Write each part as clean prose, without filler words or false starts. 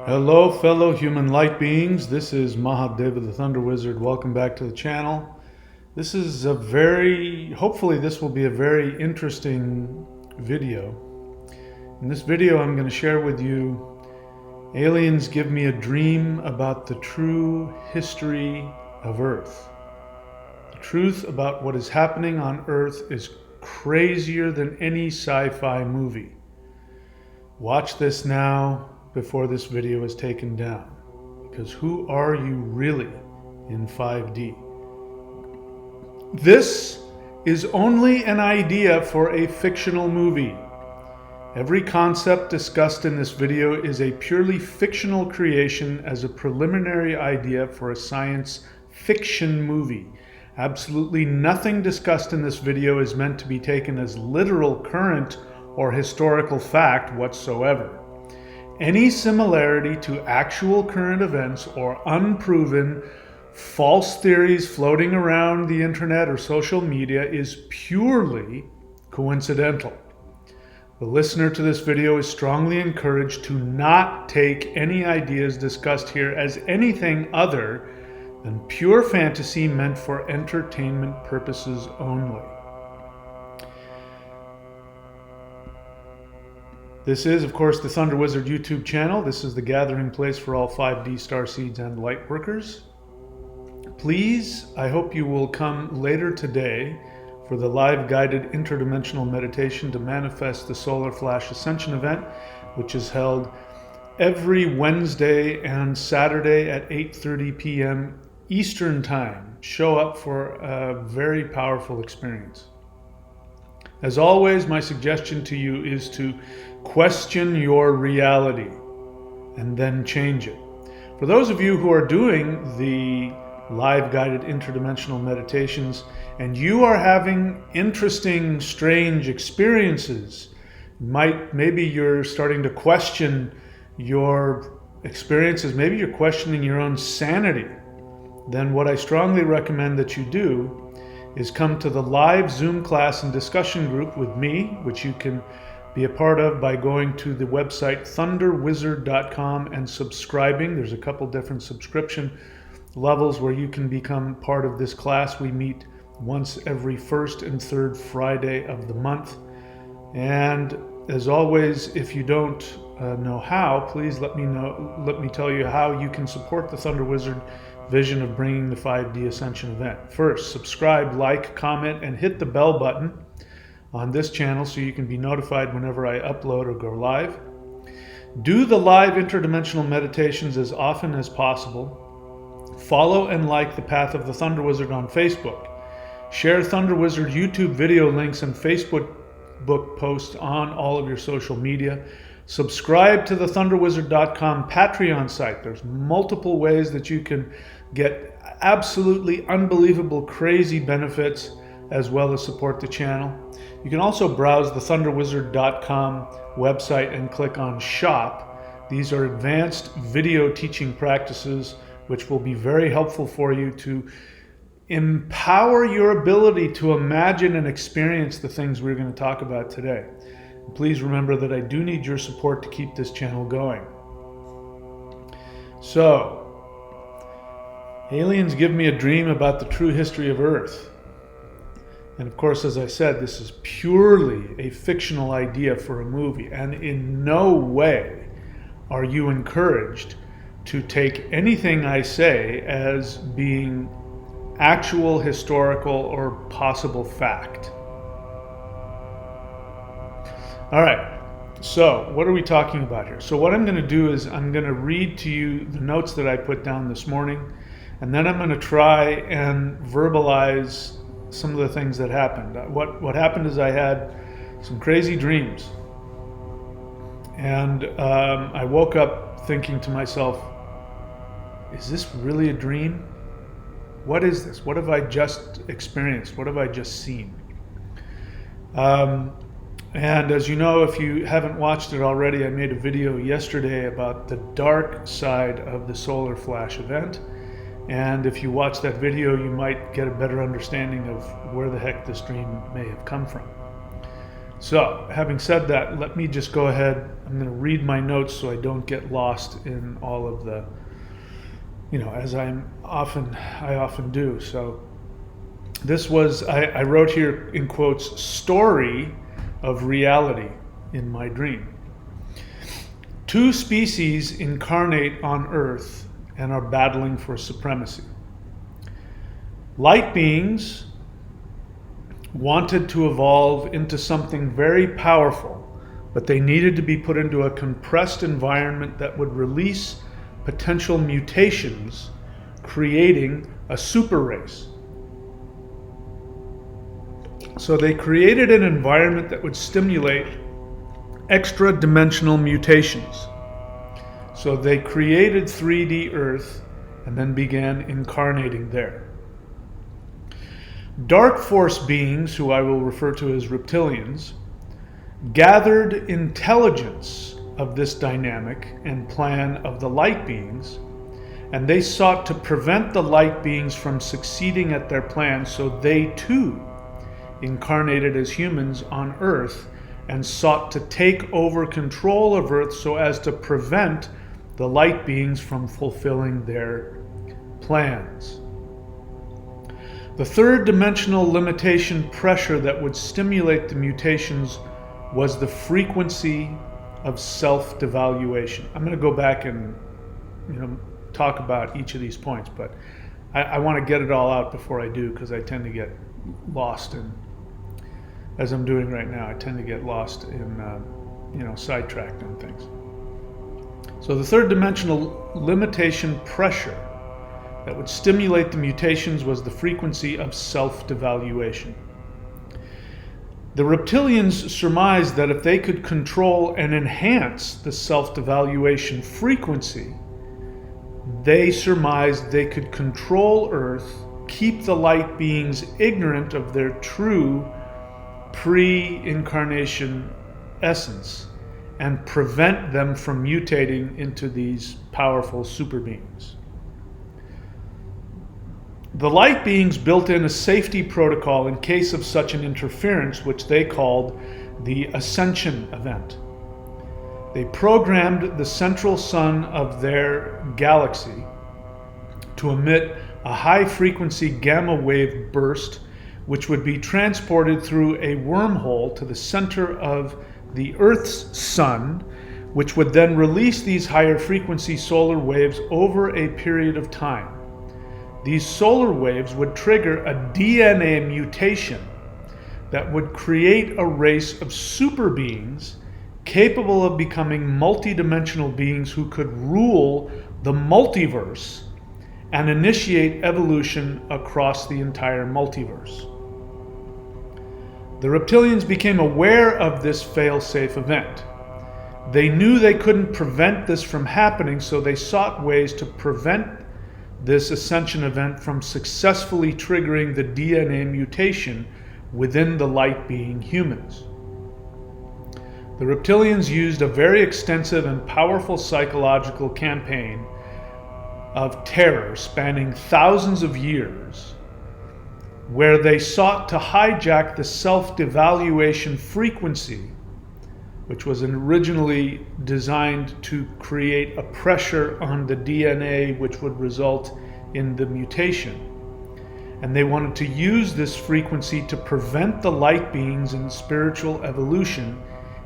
Hello, fellow human light beings. This is Mahadeva the Thunder Wizard. Welcome back to the channel. This is hopefully this will be a very interesting video. In this video, I'm going to share with you, aliens give me a dream about the true history of Earth. The truth about what is happening on Earth is crazier than any sci-fi movie. Watch this now before this video is taken down, because who are you really in 5D? This is only an idea for a fictional movie. Every concept discussed in this video is a purely fictional creation as a preliminary idea for a science fiction movie. Absolutely nothing discussed in this video is meant to be taken as literal current or historical fact whatsoever. Any similarity to actual current events or unproven false theories floating around the internet or social media is purely coincidental. The listener to this video is strongly encouraged to not take any ideas discussed here as anything other than pure fantasy meant for entertainment purposes only. This is, of course, the Thunder Wizard YouTube channel. This is the gathering place for all 5D starseeds and light workers. Please, I hope you will come later today for the live guided interdimensional meditation to manifest the Solar Flash Ascension event, which is held every Wednesday and Saturday at 8:30 p.m. Eastern Time. Show up for a very powerful experience. As always, my suggestion to you is to question your reality and then change it. For those of you who are doing the live guided interdimensional meditations and you are having interesting, strange experiences, maybe you're starting to question your experiences, maybe you're questioning your own sanity, then what I strongly recommend that you do is come to the live Zoom class and discussion group with me, which you can be a part of by going to the website thunderwizard.com and subscribing. There's a couple different subscription levels where you can become part of this class. We meet once every first and third Friday of the month. And as always, if you don't know how, please let me tell you how you can support the Thunder Wizard vision of bringing the 5D Ascension event. First, subscribe, like, comment, and hit the bell button on this channel so you can be notified whenever I upload or go live. Do the live interdimensional meditations as often as possible. Follow and like the Path of the Thunder Wizard on Facebook. Share Thunder Wizard YouTube video links and Facebook posts on all of your social media. Subscribe to the thunderwizard.com Patreon site. There's multiple ways that you can get absolutely unbelievable, crazy benefits as well as support the channel. You can also browse the thunderwizard.com website and click on Shop. These are advanced video teaching practices which will be very helpful for you to empower your ability to imagine and experience the things we're going to talk about today. Please remember that I do need your support to keep this channel going. So, aliens give me a dream about the true history of Earth. And of course, as I said, this is purely a fictional idea for a movie, and in no way are you encouraged to take anything I say as being actual, historical, or possible fact. All right, so what are we talking about here? So what I'm going to do is I'm going to read to you the notes that I put down this morning, and then I'm going to try and verbalize some of the things that happened. What happened is I had some crazy dreams, and I woke up thinking to myself, is this really a dream? What is this? What have I just experienced? What have I just seen? And as you know, if you haven't watched it already, I made a video yesterday about the dark side of the Solar Flash event. And if you watch that video, you might get a better understanding of where the heck this dream may have come from. So, having said that, let me just go ahead. I'm going to read my notes so I don't get lost in all of the, as I often do. So, this was, I wrote here in quotes, story of reality in my dream. Two species incarnate on Earth and are battling for supremacy. Light beings wanted to evolve into something very powerful, but they needed to be put into a compressed environment that would release potential mutations, creating a super race. So they created an environment that would stimulate extra-dimensional mutations. So they created 3D Earth and then began incarnating there. Dark force beings, who I will refer to as reptilians, gathered intelligence of this dynamic and plan of the light beings, and they sought to prevent the light beings from succeeding at their plan, so they too incarnated as humans on Earth and sought to take over control of Earth so as to prevent the light beings from fulfilling their plans. The third dimensional limitation pressure that would stimulate the mutations was the frequency of self-devaluation. I'm going to go back and talk about each of these points, but I want to get it all out before I do, because I tend to get lost in, as I'm doing right now, I tend to get lost in, sidetracked on things. So the third dimensional limitation pressure that would stimulate the mutations was the frequency of self-devaluation. The reptilians surmised that if they could control and enhance the self-devaluation frequency, they surmised they could control Earth, keep the light beings ignorant of their true pre-incarnation essence, and prevent them from mutating into these powerful super beings. The light beings built in a safety protocol in case of such an interference, which they called the ascension event. They programmed the central sun of their galaxy to emit a high-frequency gamma wave burst, which would be transported through a wormhole to the center of the Earth's sun, which would then release these higher-frequency solar waves over a period of time. These solar waves would trigger a DNA mutation that would create a race of super beings capable of becoming multidimensional beings who could rule the multiverse and initiate evolution across the entire multiverse. The reptilians became aware of this fail-safe event. They knew they couldn't prevent this from happening, so they sought ways to prevent this ascension event from successfully triggering the DNA mutation within the light being humans. The reptilians used a very extensive and powerful psychological campaign of terror spanning thousands of years, where they sought to hijack the self-devaluation frequency, which was originally designed to create a pressure on the DNA which would result in the mutation. And they wanted to use this frequency to prevent the light beings in spiritual evolution,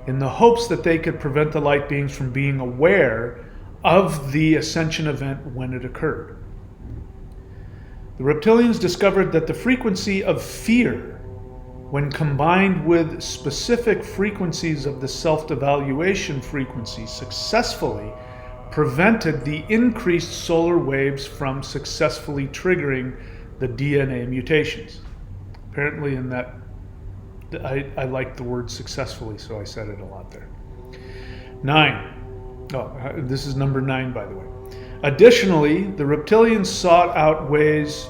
in the hopes that they could prevent the light beings from being aware of the ascension event when it occurred. The reptilians discovered that the frequency of fear, when combined with specific frequencies of the self-devaluation frequency, successfully prevented the increased solar waves from successfully triggering the DNA mutations. Apparently in that, I like the word successfully, so I said it a lot there. 9. This is number 9, by the way. Additionally, the reptilians sought out ways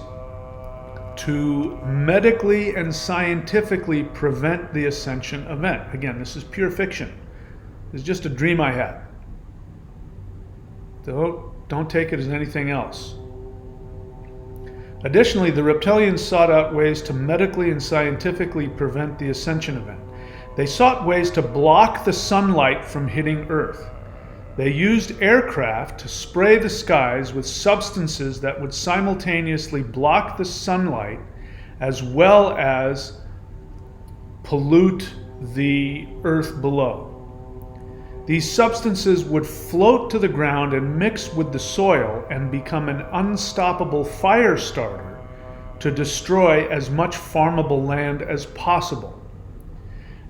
to medically and scientifically prevent the ascension event. Again, this is pure fiction. It's just a dream I had. Don't take it as anything else. Additionally, the reptilians sought out ways to medically and scientifically prevent the ascension event. They sought ways to block the sunlight from hitting Earth. They used aircraft to spray the skies with substances that would simultaneously block the sunlight as well as pollute the earth below. These substances would float to the ground and mix with the soil and become an unstoppable fire starter to destroy as much farmable land as possible.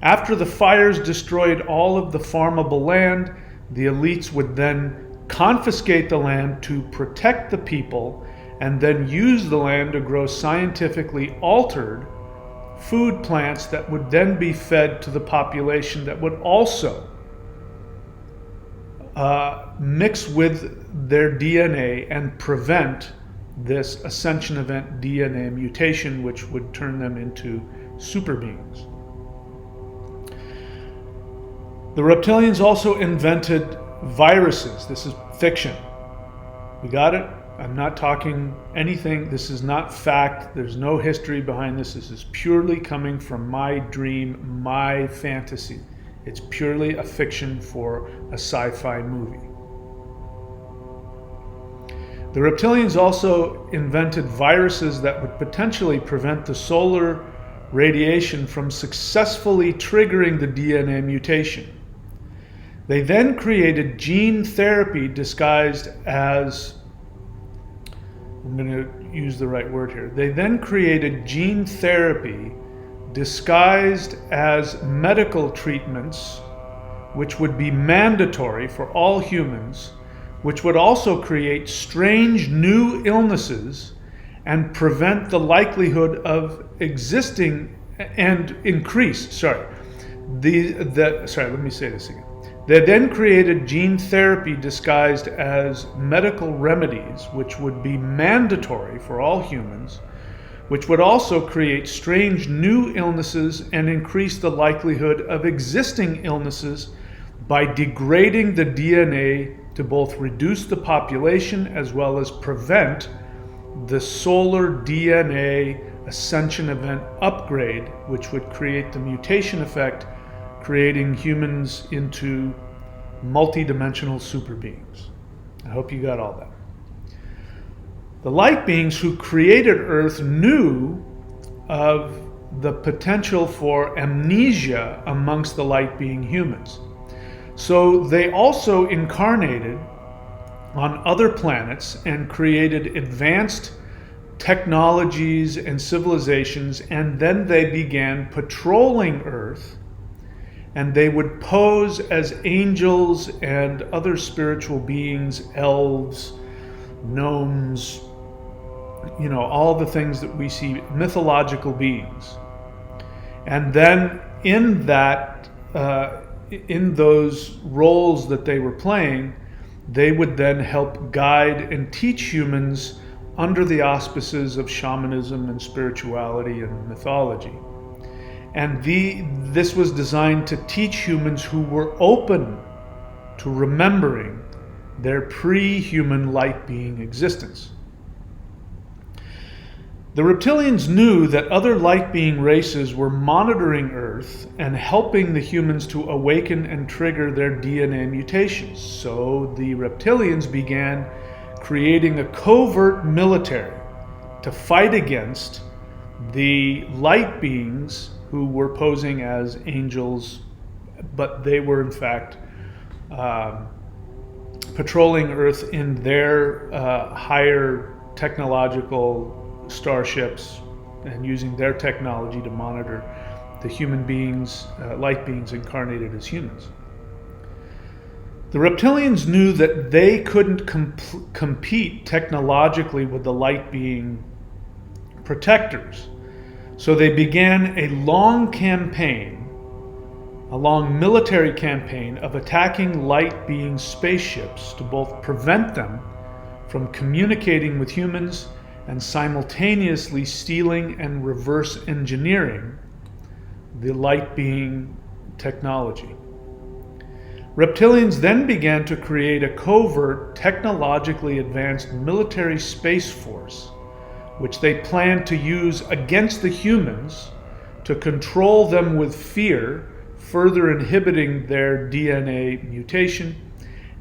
After the fires destroyed all of the farmable land, the elites would then confiscate the land to protect the people and then use the land to grow scientifically altered food plants that would then be fed to the population that would also mix with their DNA and prevent this ascension event DNA mutation, which would turn them into super beings. The reptilians also invented viruses. This is fiction. We got it? I'm not talking anything. This is not fact. There's no history behind this. This is purely coming from my dream, my fantasy. It's purely a fiction for a sci-fi movie. The reptilians also invented viruses that would potentially prevent the solar radiation from successfully triggering the DNA mutation. They then created gene therapy disguised as, I'm going to use the right word here. They then created gene therapy disguised as medical treatments, which would be mandatory for all humans, which would also create strange new illnesses and prevent the likelihood of existing and increase, let me say this again. They then created gene therapy disguised as medical remedies, which would be mandatory for all humans, which would also create strange new illnesses and increase the likelihood of existing illnesses by degrading the DNA to both reduce the population as well as prevent the solar DNA ascension event upgrade, which would create the mutation effect, creating humans into multidimensional super beings. I hope you got all that. The light beings who created Earth knew of the potential for amnesia amongst the light being humans. So they also incarnated on other planets and created advanced technologies and civilizations, and then they began patrolling Earth, and they would pose as angels and other spiritual beings, elves, gnomes, all the things that we see, mythological beings. And then in that, in those roles that they were playing, they would then help guide and teach humans under the auspices of shamanism and spirituality and mythology. And this was designed to teach humans who were open to remembering their pre-human light being existence. The reptilians knew that other light being races were monitoring Earth and helping the humans to awaken and trigger their DNA mutations. So the reptilians began creating a covert military to fight against the light beings who were posing as angels, but they were in fact patrolling Earth in their higher technological starships and using their technology to monitor the human beings, light beings incarnated as humans. The reptilians knew that they couldn't compete technologically with the light being protectors. So they began a long military campaign of attacking light being spaceships to both prevent them from communicating with humans and simultaneously stealing and reverse engineering the light being technology. Reptilians then began to create a covert, technologically advanced military space force, which they planned to use against the humans to control them with fear, further inhibiting their DNA mutation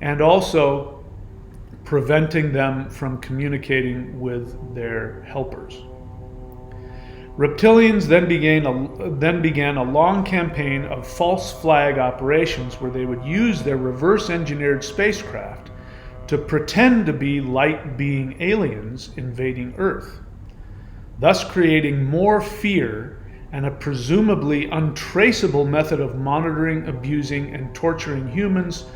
and also preventing them from communicating with their helpers. Reptilians then began a long campaign of false flag operations where they would use their reverse-engineered spacecraft to pretend to be light-being aliens invading Earth, thus creating more fear and a presumably untraceable method of monitoring, abusing, and torturing humans,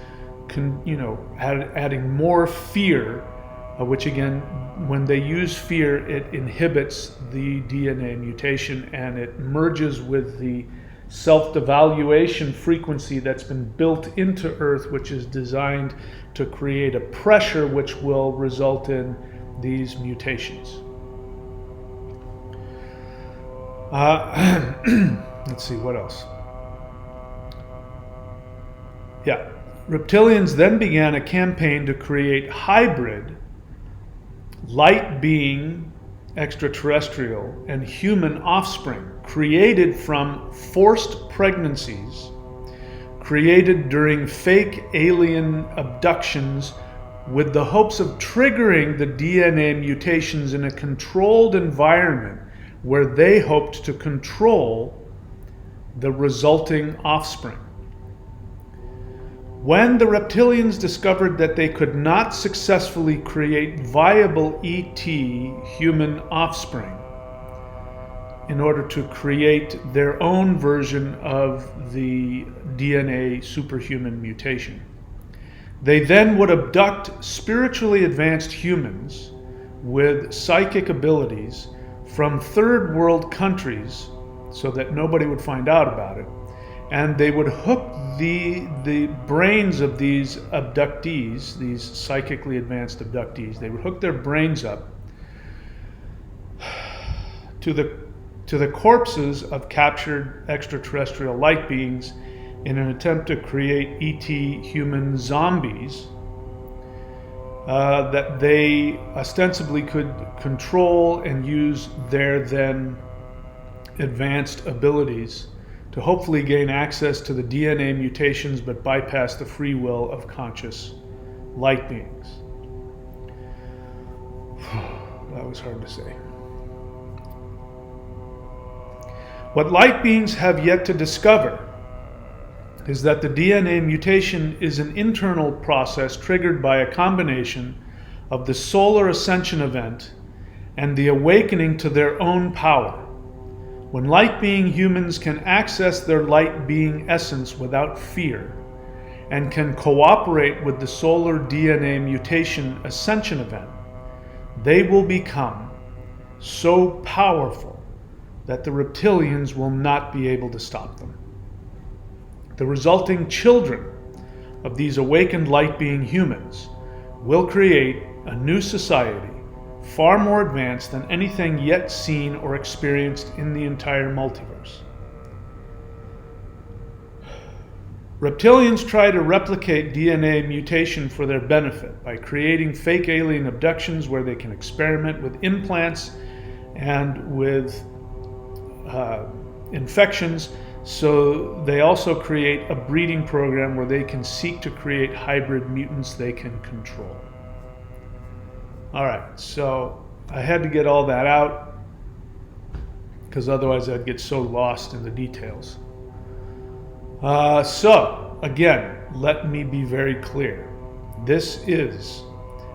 adding more fear, which again, when they use fear, it inhibits the DNA mutation and it merges with the self-devaluation frequency that's been built into Earth, which is designed to create a pressure which will result in these mutations. Let's see, what else? Yeah. Reptilians then began a campaign to create hybrid, light-being, extraterrestrial, and human offspring created from forced pregnancies, created during fake alien abductions with the hopes of triggering the DNA mutations in a controlled environment where they hoped to control the resulting offspring. When the reptilians discovered that they could not successfully create viable ET human offspring in order to create their own version of the DNA superhuman mutation, they then would abduct spiritually advanced humans with psychic abilities from third world countries so that nobody would find out about it. And they would hook the brains of these abductees, these psychically advanced abductees, they would hook their brains up to the corpses of captured extraterrestrial light beings in an attempt to create ET human zombies that they ostensibly could control and use their then advanced abilities to hopefully gain access to the DNA mutations but bypass the free will of conscious light beings. That was hard to say. What light beings have yet to discover is that the DNA mutation is an internal process triggered by a combination of the solar ascension event and the awakening to their own power. When light-being humans can access their light-being essence without fear and can cooperate with the solar DNA mutation ascension event, they will become so powerful that the reptilians will not be able to stop them. The resulting children of these awakened light-being humans will create a new society far more advanced than anything yet seen or experienced in the entire multiverse. Reptilians try to replicate DNA mutation for their benefit by creating fake alien abductions where they can experiment with implants and with infections. So they also create a breeding program where they can seek to create hybrid mutants they can control. All right, so I had to get all that out because otherwise I'd get so lost in the details. So again, let me be very clear. This is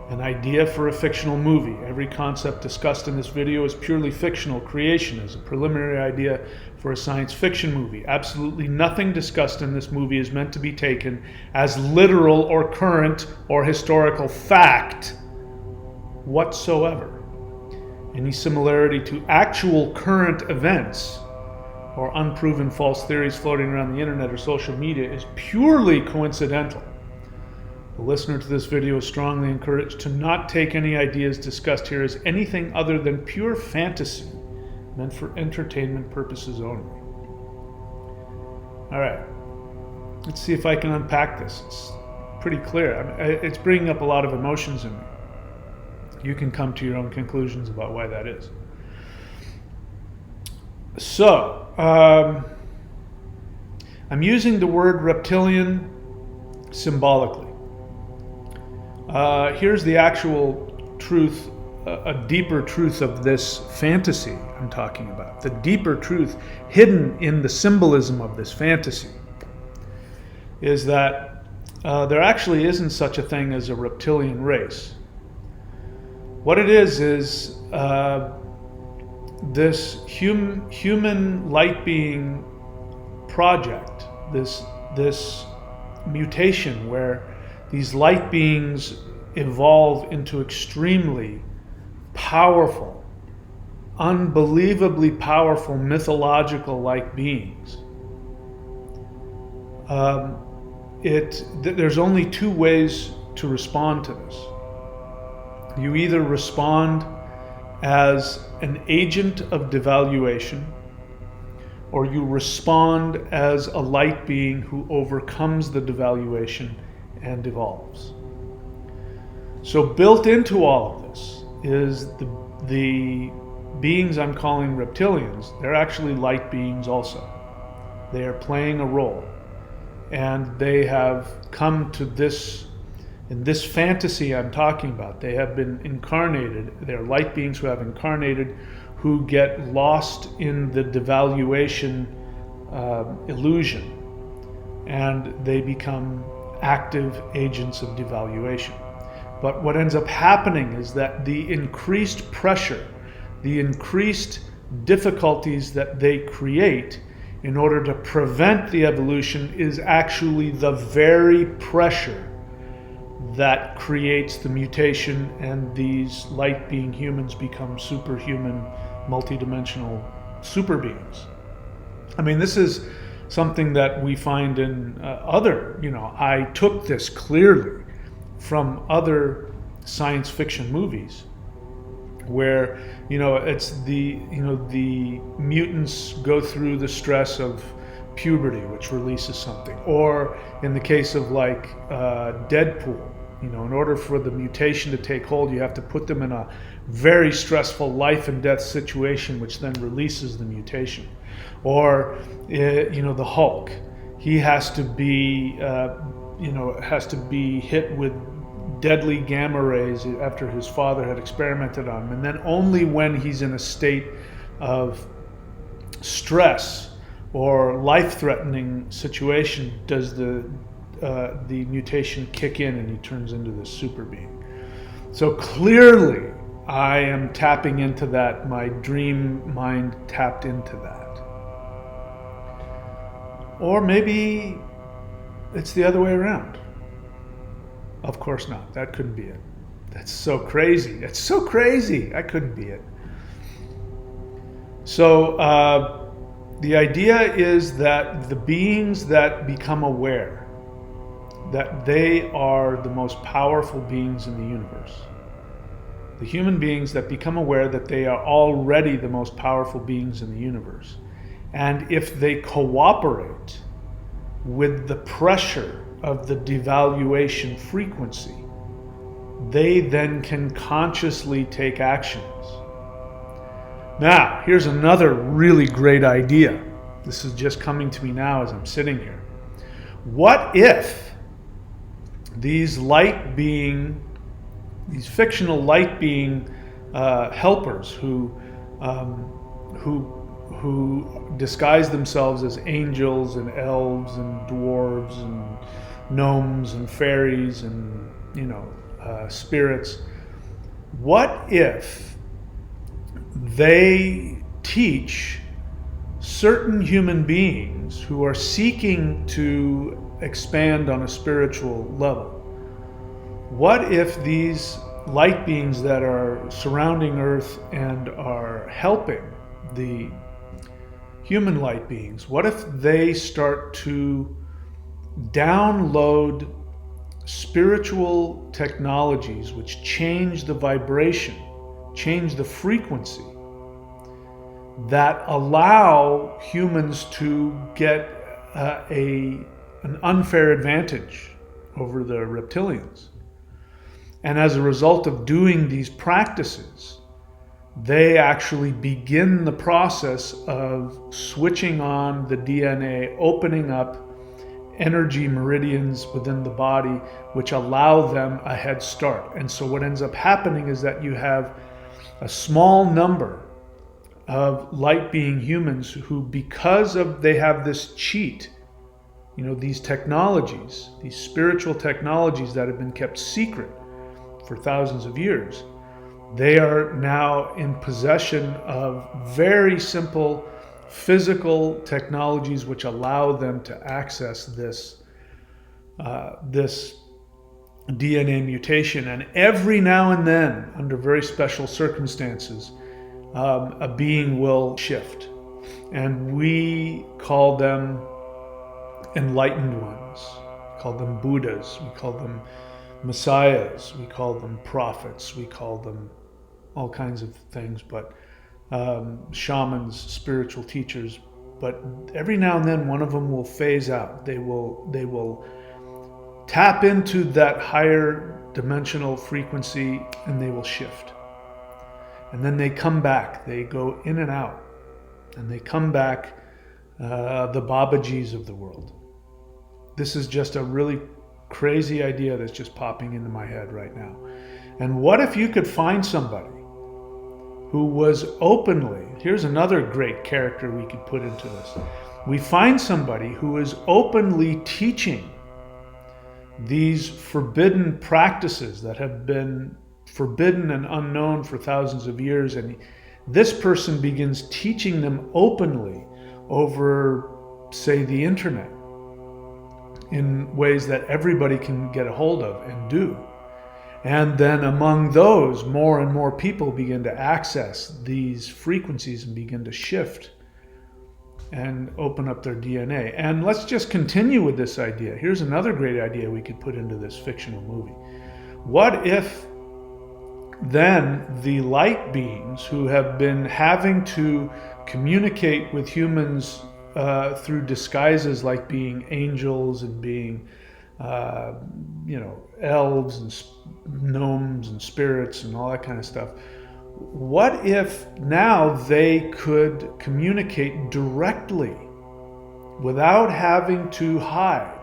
an idea for a fictional movie. Every concept discussed in this video is purely fictional creation as a preliminary idea for a science fiction movie. Absolutely nothing discussed in this movie is meant to be taken as literal or current or historical fact whatsoever. Any similarity to actual current events or unproven false theories floating around the internet or social media is purely coincidental. The listener to this video is strongly encouraged to not take any ideas discussed here as anything other than pure fantasy meant for entertainment purposes only. All right, let's see if I can unpack this. It's pretty clear. It's bringing up a lot of emotions in me. You can come to your own conclusions about why that is. So, I'm using the word reptilian symbolically. Here's the actual truth, a deeper truth of this fantasy I'm talking about. The deeper truth hidden in the symbolism of this fantasy is that there actually isn't such a thing as a reptilian race. What it is this human light being project, this mutation where these light beings evolve into extremely powerful, unbelievably powerful mythological like beings. There's only two ways to respond to this. You either respond as an agent of devaluation, or you respond as a light being who overcomes the devaluation and evolves. So built into all of this is the beings I'm calling reptilians. They're actually light beings also. They are playing a role, and they have come to this, in this fantasy I'm talking about, they have been incarnated. They're light beings who have incarnated, who get lost in the devaluation illusion, and they become active agents of devaluation. But what ends up happening is that the increased pressure, the increased difficulties that they create in order to prevent the evolution is actually the very pressure that creates the mutation, and these light being humans become superhuman, multidimensional super beings. I mean, this is something that we find in I took this clearly from other science fiction movies where, it's the mutants go through the stress of puberty, which releases something. Or in the case of Deadpool, in order for the mutation to take hold, you have to put them in a very stressful life and death situation, which then releases the mutation. Or, the Hulk, he has to be, hit with deadly gamma rays after his father had experimented on him. And then only when he's in a state of stress or life-threatening situation does the mutation kick in and he turns into this super being. So clearly I am tapping into that. My dream mind tapped into that. Or maybe it's the other way around. Of course not. That couldn't be it. That's so crazy. That's so crazy. That couldn't be it. So the idea is that the beings that become aware that they are the most powerful beings in the universe, the human beings that become aware that they are already the most powerful beings in the universe, and if they cooperate with the pressure of the devaluation frequency, they then can consciously take actions. Now, here's another really great idea. This is just coming to me now as I'm sitting here. What if these fictional light being helpers who disguise themselves as angels and elves and dwarves and gnomes and fairies and spirits, what if they teach certain human beings who are seeking to expand on a spiritual level? What if these light beings that are surrounding Earth and are helping the human light beings, what if they start to download spiritual technologies which change the vibration, change the frequency, that allow humans to get an unfair advantage over the reptilians? And as a result of doing these practices, they actually begin the process of switching on the DNA, opening up energy meridians within the body, which allow them a head start. And so what ends up happening is that you have a small number of light being humans who, because of they have this cheat, these technologies, these spiritual technologies that have been kept secret for thousands of years, they are now in possession of very simple physical technologies which allow them to access this DNA mutation. And every now and then, under very special circumstances, a being will shift. And we call them enlightened ones. We call them Buddhas. We call them messiahs. We call them prophets. We call them all kinds of things, but shamans, spiritual teachers. But every now and then one of them will phase out. They will tap into that higher dimensional frequency and they will shift. And then they come back. They go in and out. And they come back, the Babajis of the world. This is just a really crazy idea that's just popping into my head right now. And what if you could find somebody who was openly, here's another great character we could put into this. We find somebody who is openly teaching these forbidden practices that have been forbidden and unknown for thousands of years, and this person begins teaching them openly over, say, the internet in ways that everybody can get a hold of and do. And then among those, more and more people begin to access these frequencies and begin to shift and open up their DNA. And let's just continue with this idea. Here's another great idea we could put into this fictional movie. What if then the light beings who have been having to communicate with humans through disguises like being angels and being elves and gnomes and spirits and all that kind of stuff. What if now they could communicate directly without having to hide?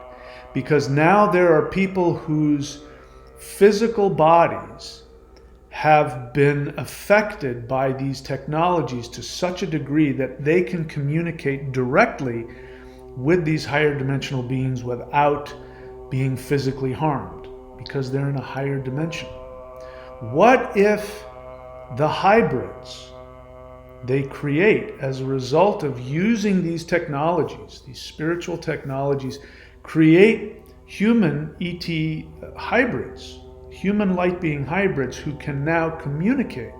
Because now there are people whose physical bodies have been affected by these technologies to such a degree that they can communicate directly with these higher dimensional beings without being physically harmed, because they're in a higher dimension. What if the hybrids they create as a result of using these technologies, these spiritual technologies, create human ET hybrids, human light being hybrids who can now communicate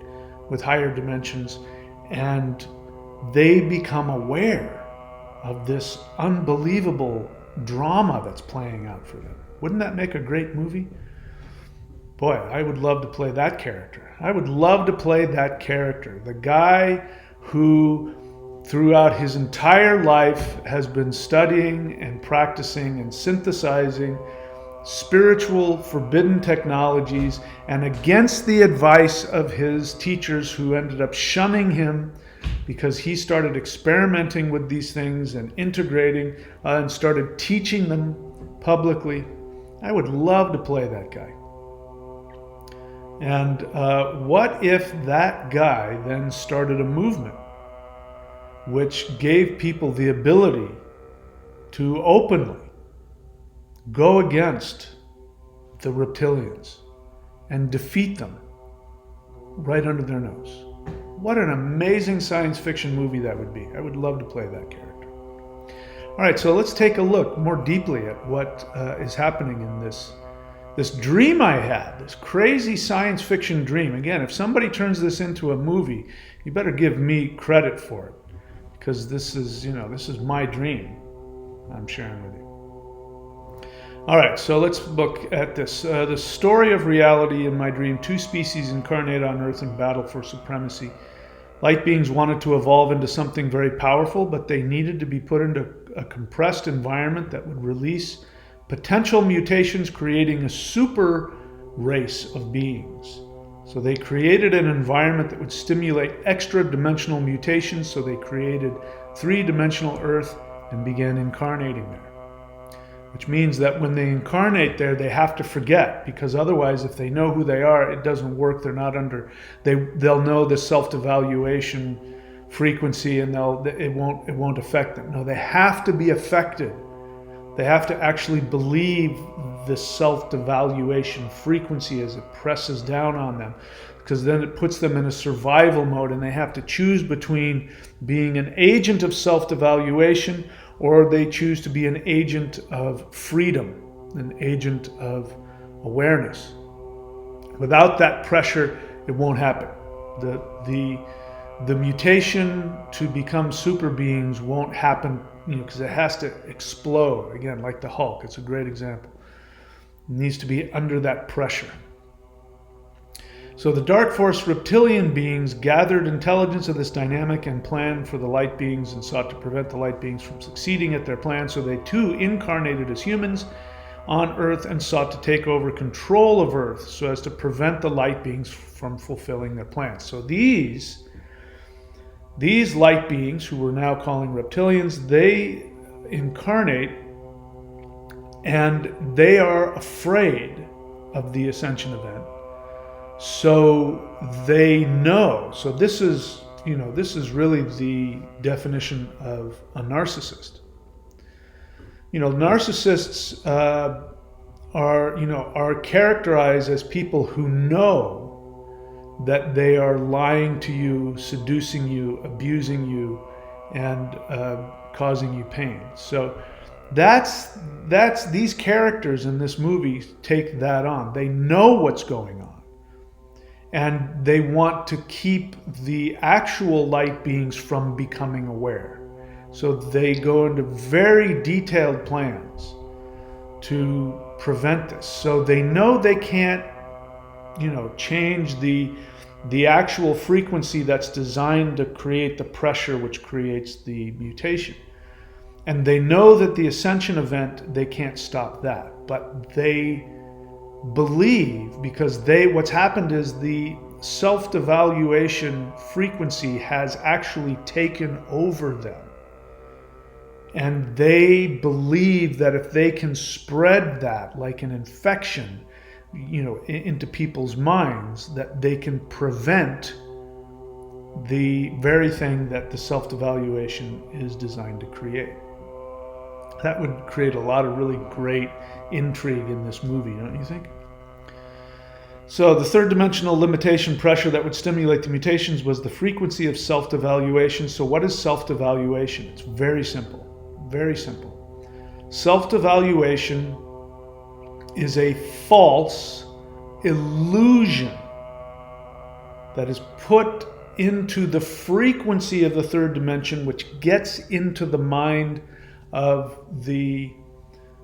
with higher dimensions, and they become aware of this unbelievable drama that's playing out for them? Wouldn't that make a great movie? Boy, I would love to play that character. I would love to play that character. The guy who throughout his entire life has been studying and practicing and synthesizing spiritual forbidden technologies, and against the advice of his teachers who ended up shunning him because he started experimenting with these things and integrating and started teaching them publicly. I would love to play that guy. And what if that guy then started a movement which gave people the ability to openly go against the reptilians and defeat them right under their nose? What an amazing science fiction movie that would be. I would love to play that character. All right, so let's take a look more deeply at what is happening in this dream I had, this crazy science fiction dream. Again, if somebody turns this into a movie, you better give me credit for it, because this is my dream I'm sharing with you. All right, so let's look at this. The story of reality in my dream: two species incarnate on Earth in battle for supremacy. Light beings wanted to evolve into something very powerful, but they needed to be put into a compressed environment that would release potential mutations, creating a super race of beings. So they created an environment that would stimulate extra-dimensional mutations, so they created three-dimensional Earth and began incarnating there. Which means that when they incarnate there, they have to forget, because otherwise, if they know who they are, it doesn't work. They're not under. They'll know the self-devaluation frequency, and it won't affect them. No, they have to be affected. They have to actually believe the self-devaluation frequency as it presses down on them, because then it puts them in a survival mode, and they have to choose between being an agent of self-devaluation, or they choose to be an agent of freedom, an agent of awareness. Without that pressure, it won't happen. The mutation to become super beings won't happen, because it has to explode. Again, like the Hulk, it's a great example. It needs to be under that pressure. So the Dark Force reptilian beings gathered intelligence of this dynamic and planned for the light beings and sought to prevent the light beings from succeeding at their plan. So they too incarnated as humans on Earth and sought to take over control of Earth so as to prevent the light beings from fulfilling their plans. So these light beings, who we're now calling reptilians, they incarnate and they are afraid of the ascension event. So they know. So this is really the definition of a narcissist. Narcissists are characterized as people who know that they are lying to you, seducing you, abusing you, and causing you pain. So that's these characters in this movie take that on. They know what's going on. And they want to keep the actual light beings from becoming aware. So they go into very detailed plans to prevent this. So they know they can't, change the actual frequency that's designed to create the pressure which creates the mutation. And they know that the ascension event, they can't stop that. But they believe, because what's happened is the self-devaluation frequency has actually taken over them, and they believe that if they can spread that like an infection into people's minds, that they can prevent the very thing that the self-devaluation is designed to create. That would create a lot of really great intrigue in this movie, don't you think? So the third dimensional limitation pressure that would stimulate the mutations was the frequency of self-devaluation. So what is self-devaluation? It's very simple, very simple. Self-devaluation is a false illusion that is put into the frequency of the third dimension, which gets into the mind of the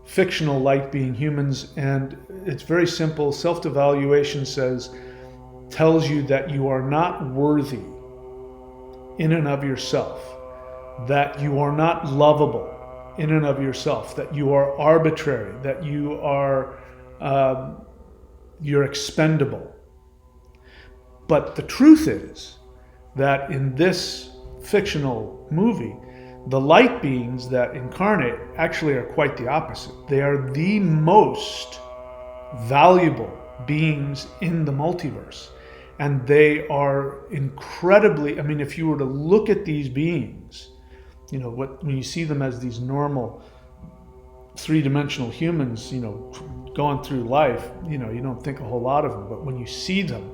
fictional light being humans. And it's very simple. Self-devaluation tells you that you are not worthy in and of yourself, that you are not lovable in and of yourself, that you are arbitrary, that you're expendable. But the truth is that in this fictional movie, the light beings that incarnate actually are quite the opposite. They are the most valuable beings in the multiverse. And they are incredibly, if you were to look at these beings, when you see them as these normal three-dimensional humans, going through life, you don't think a whole lot of them. But when you see them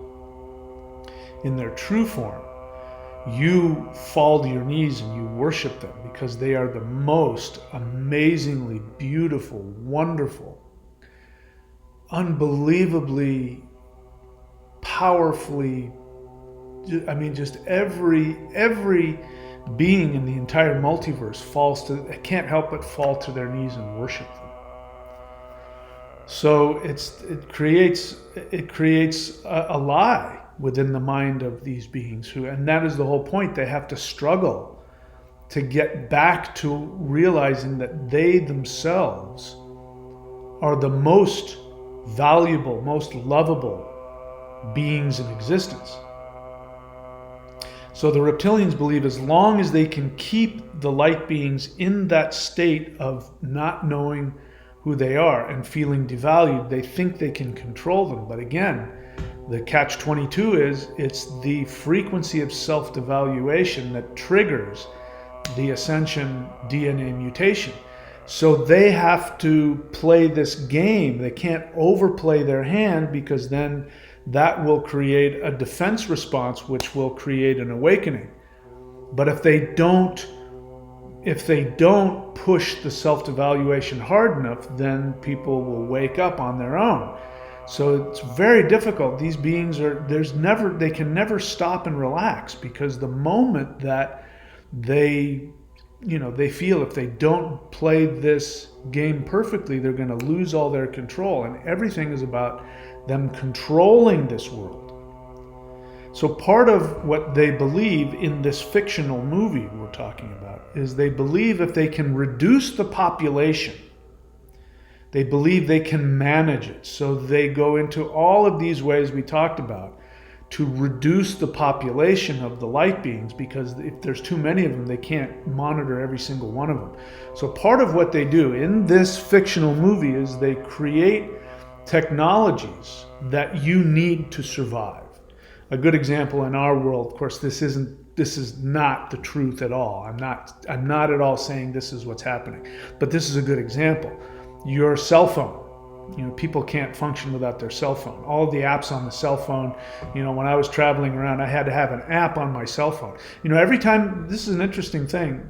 in their true form, you fall to your knees and you worship them, because they are the most amazingly beautiful, wonderful, unbelievably powerfully, just every being in the entire multiverse can't help but fall to their knees and worship them. So it creates a lie within the mind of these beings, and that is the whole point. They have to struggle to get back to realizing that they themselves are the most valuable, most lovable beings in existence. So the reptilians believe as long as they can keep the light beings in that state of not knowing who they are and feeling devalued, they think they can control them. But again, the catch-22 is it's the frequency of self-devaluation that triggers the ascension DNA mutation. So they have to play this game. They can't overplay their hand, because then that will create a defense response, which will create an awakening. But if they don't push the self-devaluation hard enough, then people will wake up on their own. So it's very difficult. These beings they can never stop and relax, because the moment that they feel if they don't play this game perfectly, they're going to lose all their control, and everything is about them controlling this world. So part of what they believe in this fictional movie we're talking about is they believe if they can reduce the population, they believe they can manage it. So they go into all of these ways we talked about to reduce the population of the light beings, because if there's too many of them, they can't monitor every single one of them. So part of what they do in this fictional movie is they create technologies that you need to survive. A good example in our world, of course, this is not the truth at all. I'm not at all saying this is what's happening, but this is a good example. Your cell phone, people can't function without their cell phone. All of the apps on the cell phone, when I was traveling around, I had to have an app on my cell phone. Every time, this is an interesting thing.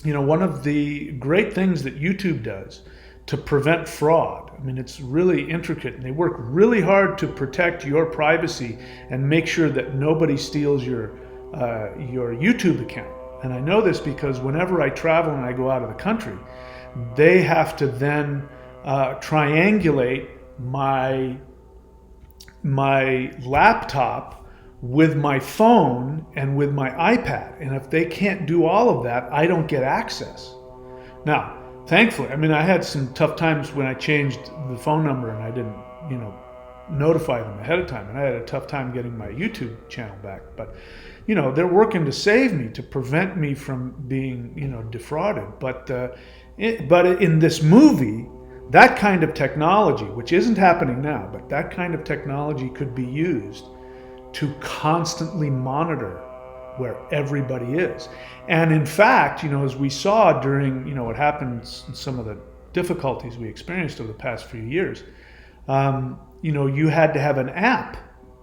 One of the great things that YouTube does to prevent fraud, it's really intricate, and they work really hard to protect your privacy and make sure that nobody steals your YouTube account. And I know this because whenever I travel and I go out of the country, they have to then triangulate my laptop with my phone and with my iPad. And if they can't do all of that, I don't get access. Now, thankfully, I had some tough times when I changed the phone number and I didn't, notify them ahead of time. And I had a tough time getting my YouTube channel back. But, they're working to save me, to prevent me from being, defrauded. But in this movie, that kind of technology, which isn't happening now, but that kind of technology could be used to constantly monitor where everybody is. And in fact, as we saw during, what happened, some of the difficulties we experienced over the past few years, you had to have an app.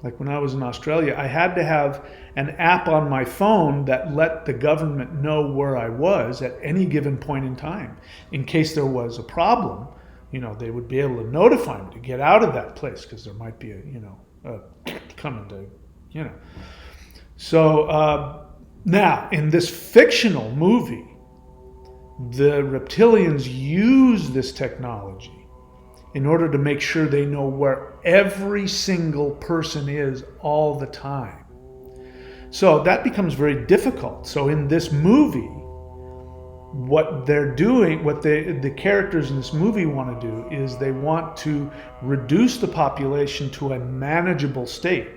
Like when I was in Australia, I had to have an app on my phone that let the government know where I was at any given point in time. In case there was a problem, they would be able to notify me to get out of that place, because there might be coming to, So now, in this fictional movie, the reptilians use this technology in order to make sure they know where every single person is all the time. So that becomes very difficult. So in this movie, what they're doing, what the characters in this movie want to do is they want to reduce the population to a manageable state.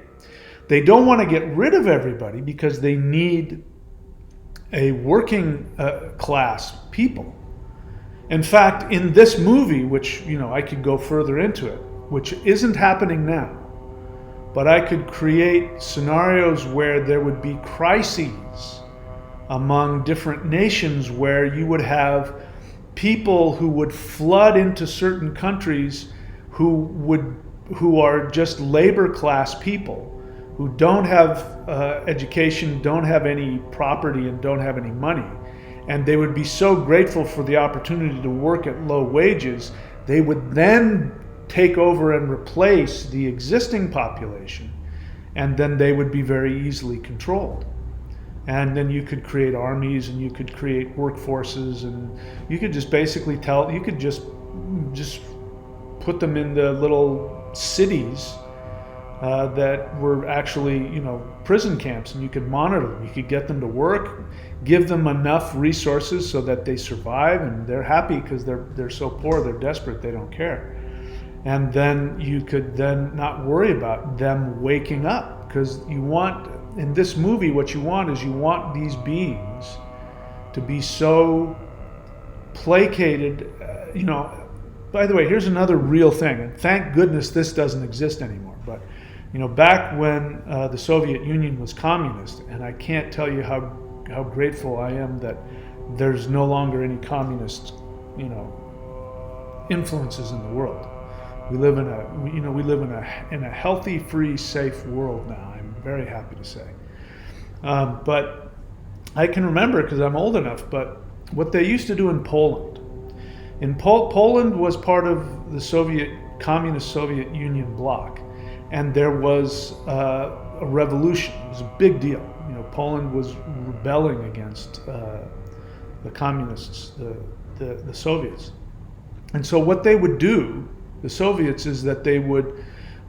They don't want to get rid of everybody because they need a working class people. In fact, in this movie, which, I could go further into it, which isn't happening now, but I could create scenarios where there would be crises among different nations, where you would have people who would flood into certain countries who are just labor class people, who don't have education, don't have any property, and don't have any money. And they would be so grateful for the opportunity to work at low wages, they would then take over and replace the existing population, and then they would be very easily controlled. And then you could create armies, and you could create workforces, and you could just basically you could just put them in the little cities that were actually, prison camps, and you could monitor them. You could get them to work, give them enough resources so that they survive, and they're happy because they're so poor, they're desperate, they don't care. And then you could then not worry about them waking up, because you want, in this movie, what you want is you want these beings to be so placated, By the way, here's another real thing, and thank goodness this doesn't exist anymore. But back when the Soviet Union was communist, and I can't tell you how grateful I am that there's no longer any communist, influences in the world. We live in a healthy, free, safe world now. I'm very happy to say. But I can remember, because I'm old enough, but what they used to do in Poland. Poland was part of the communist Soviet Union bloc, and there was a revolution. It was a big deal. Poland was rebelling against the communists, the Soviets. And so what they would do, the Soviets, is that they would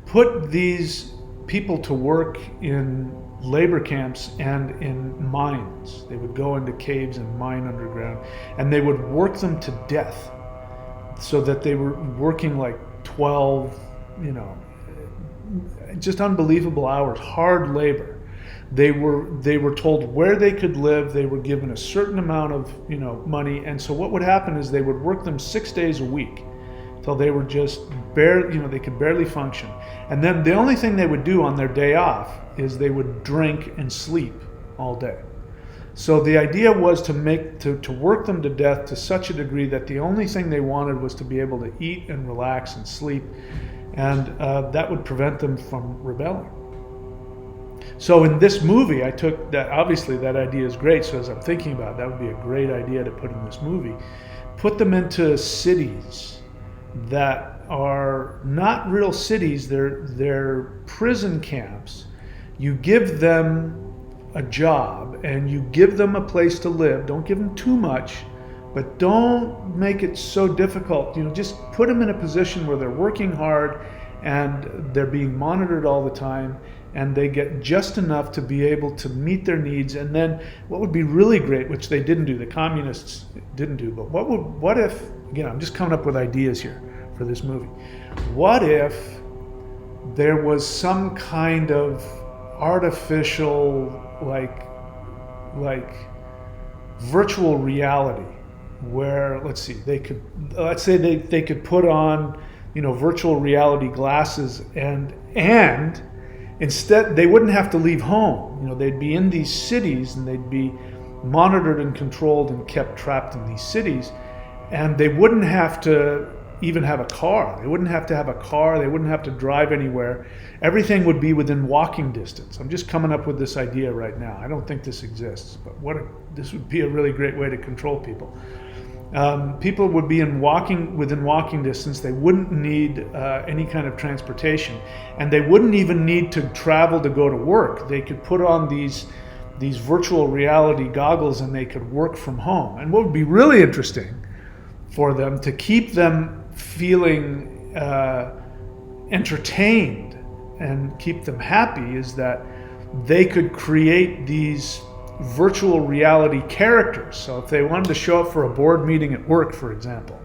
put these people to work in labor camps and in mines. They would go into caves and mine underground, and they would work them to death, so that they were working like 12, just unbelievable hours, hard labor. They were told where they could live. They were given a certain amount of money, and so what would happen is they would work them 6 days a week till they were just barely, they could barely function. And then the only thing they would do on their day off is they would drink and sleep all day. So the idea was to work them to death to such a degree that the only thing they wanted was to be able to eat and relax and sleep, and that would prevent them from rebelling. So in this movie, I took that, obviously that idea is great, so as I'm thinking about it, that would be a great idea to put in this movie. Put them into cities that are not real cities, they're prison camps. You give them a job and you give them a place to live. Don't give them too much, but don't make it so difficult. Just put them in a position where they're working hard and they're being monitored all the time, and they get just enough to be able to meet their needs. And then what would be really great, which they didn't do, the communists didn't do, but what if, again, I'm just coming up with ideas here for this movie. What if there was some kind of artificial, like virtual reality where, let's say they could put on, virtual reality glasses, and instead they wouldn't have to leave home. They'd be in these cities and they'd be monitored and controlled and kept trapped in these cities, and they wouldn't have to even have a car. They wouldn't have to have a car. They wouldn't have to drive anywhere. Everything would be within walking distance. I'm just coming up with this idea right now. I don't think this exists, but this would be a really great way to control people. People would be within walking distance. They wouldn't need any kind of transportation, and they wouldn't even need to travel to go to work. They could put on these virtual reality goggles and they could work from home. And what would be really interesting for them, to keep them feeling entertained and keep them happy, is that they could create these virtual reality characters. So if they wanted to show up for a board meeting at work, for example,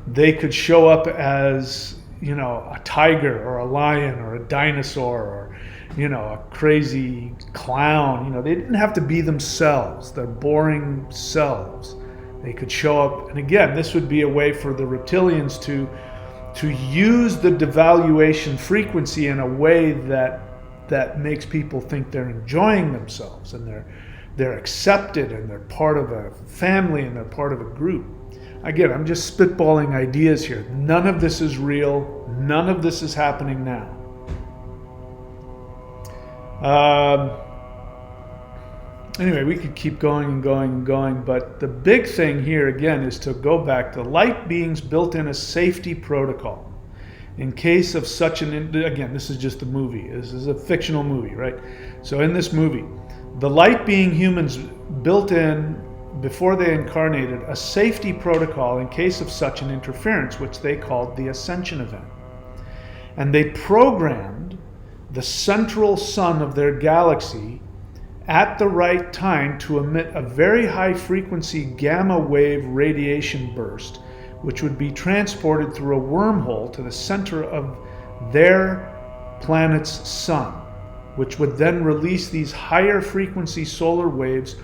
they could show up as, a tiger or a lion or a dinosaur or, a crazy clown. They didn't have to be themselves, their boring selves. They could show up, and again, this would be a way for the reptilians to use the devaluation frequency in a way that makes people think they're enjoying themselves and they're accepted and they're part of a family and they're part of a group. Again, I'm just spitballing ideas here. None of this is real. None of this is happening now. Anyway, we could keep going and going and going, but the big thing here, again, is to go back to light beings built in a safety protocol. In case of such again, this is just a movie. This is a fictional movie, right? So in this movie, the light being humans built in, before they incarnated, a safety protocol in case of such an interference, which they called the ascension event. And they programmed the central sun of their galaxy at the right time to emit a very high frequency gamma wave radiation burst, which would be transported through a wormhole to the center of their planet's sun, which would then release these higher frequency solar waves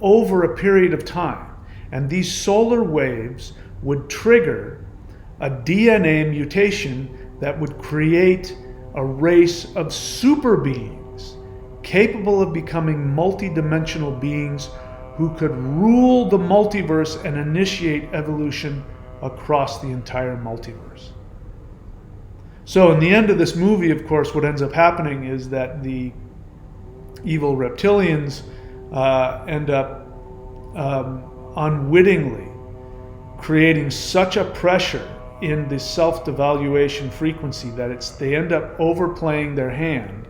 over a period of time. And these solar waves would trigger a DNA mutation that would create a race of super beings capable of becoming multidimensional beings who could rule the multiverse and initiate evolution across the entire multiverse. So in the end of this movie, of course, what ends up happening is that the evil reptilians end up unwittingly creating such a pressure in the self-devaluation frequency that they end up overplaying their hand,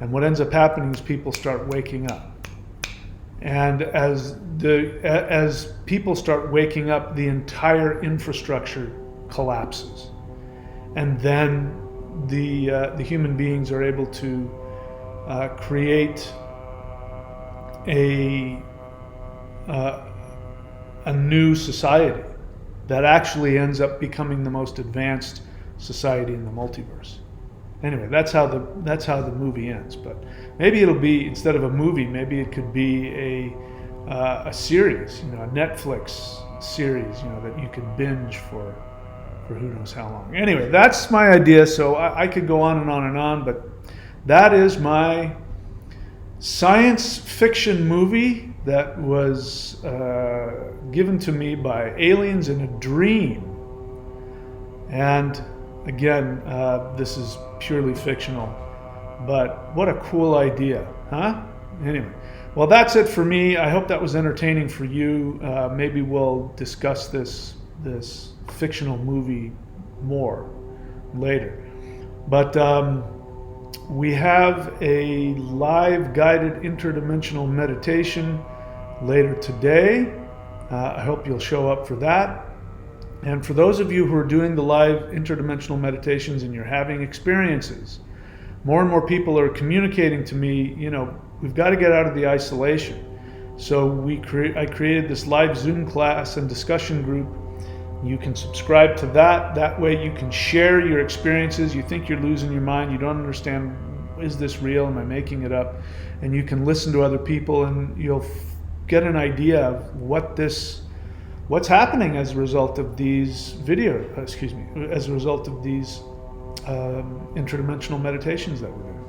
and what ends up happening is people start waking up. And as people start waking up, the entire infrastructure collapses, and then the human beings are able to create a new society that actually ends up becoming the most advanced society in the multiverse. Anyway, that's how the movie ends. But maybe it'll be, instead of a movie, maybe it could be a series, a Netflix series, that you could binge for who knows how long. Anyway, that's my idea. So I could go on and on and on, but that is my science fiction movie that was given to me by aliens in a dream. And again, this is purely fictional, but what a cool idea, huh? Anyway, well, that's it for me. I hope that was entertaining for you. Maybe we'll discuss this fictional movie more later. But we have a live guided interdimensional meditation later today. I hope you'll show up for that. And for those of you who are doing the live interdimensional meditations and you're having experiences, more and more people are communicating to me, we've got to get out of the isolation. So I created this live Zoom class and discussion group. You can subscribe to that. That way you can share your experiences. You think you're losing your mind. You don't understand, is this real? Am I making it up? And you can listen to other people, and you'll get an idea of what's happening as a result of these as a result of these interdimensional meditations that we're doing.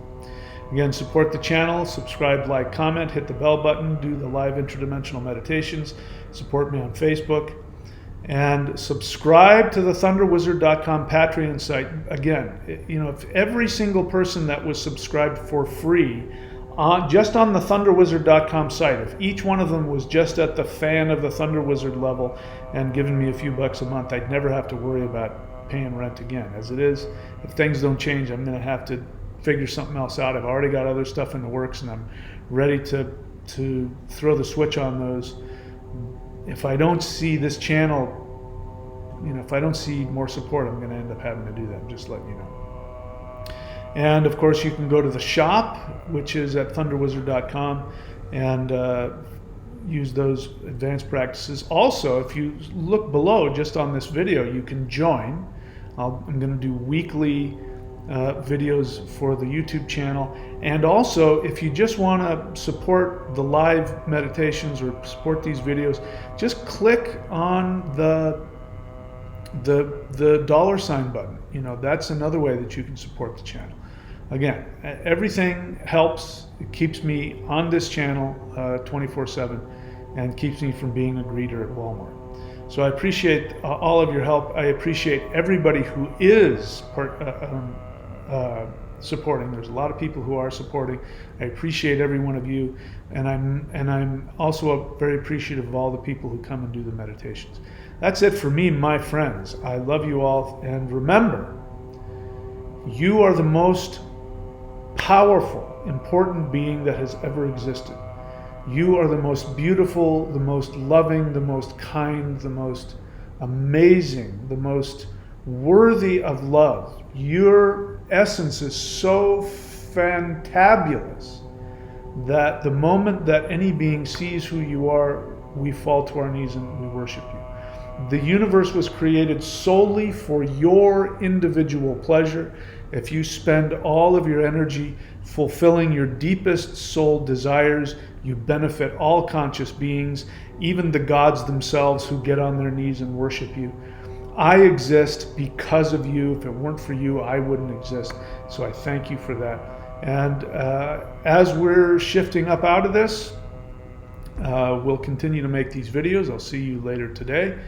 Again, support the channel, subscribe, like, comment, hit the bell button, do the live interdimensional meditations, support me on Facebook, and subscribe to the thunderwizard.com Patreon site. Again, if every single person that was subscribed for free just on the thunderwizard.com site, if each one of them was just at the fan of the Thunder Wizard level and giving me a few bucks a month, I'd never have to worry about paying rent again. As it is, if things don't change, I'm going to have to figure something else out. I've already got other stuff in the works, and I'm ready to throw the switch on those. If I don't see this channel, if I don't see more support, I'm going to end up having to do that, just letting you know. And of course, you can go to the shop, which is at thunderwizard.com, and use those advanced practices. Also, if you look below, just on this video, you can join. I'm going to do weekly videos for the YouTube channel. And also, if you just want to support the live meditations or support these videos, just click on the $sign button. That's another way that you can support the channel. Again, everything helps. It keeps me on this channel 24/7 and keeps me from being a greeter at Walmart. So I appreciate all of your help. I appreciate everybody who is supporting. There's a lot of people who are supporting. I appreciate every one of you, and I'm also very appreciative of all the people who come and do the meditations. That's it for me, my friends. I love you all, and remember, you are the most powerful, important being that has ever existed. You are the most beautiful, the most loving, the most kind, the most amazing, the most worthy of love. Your essence is so fantabulous that the moment that any being sees who you are, we fall to our knees and we worship you. The universe was created solely for your individual pleasure. If you spend all of your energy fulfilling your deepest soul desires, you benefit all conscious beings, even the gods themselves who get on their knees and worship you. I exist because of you. If it weren't for you, I wouldn't exist. So I thank you for that. And as we're shifting up out of this, we'll continue to make these videos. I'll see you later today.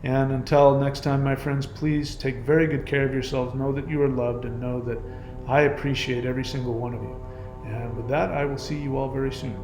And until next time, my friends, please take very good care of yourselves. Know that you are loved, and know that I appreciate every single one of you. And with that, I will see you all very soon.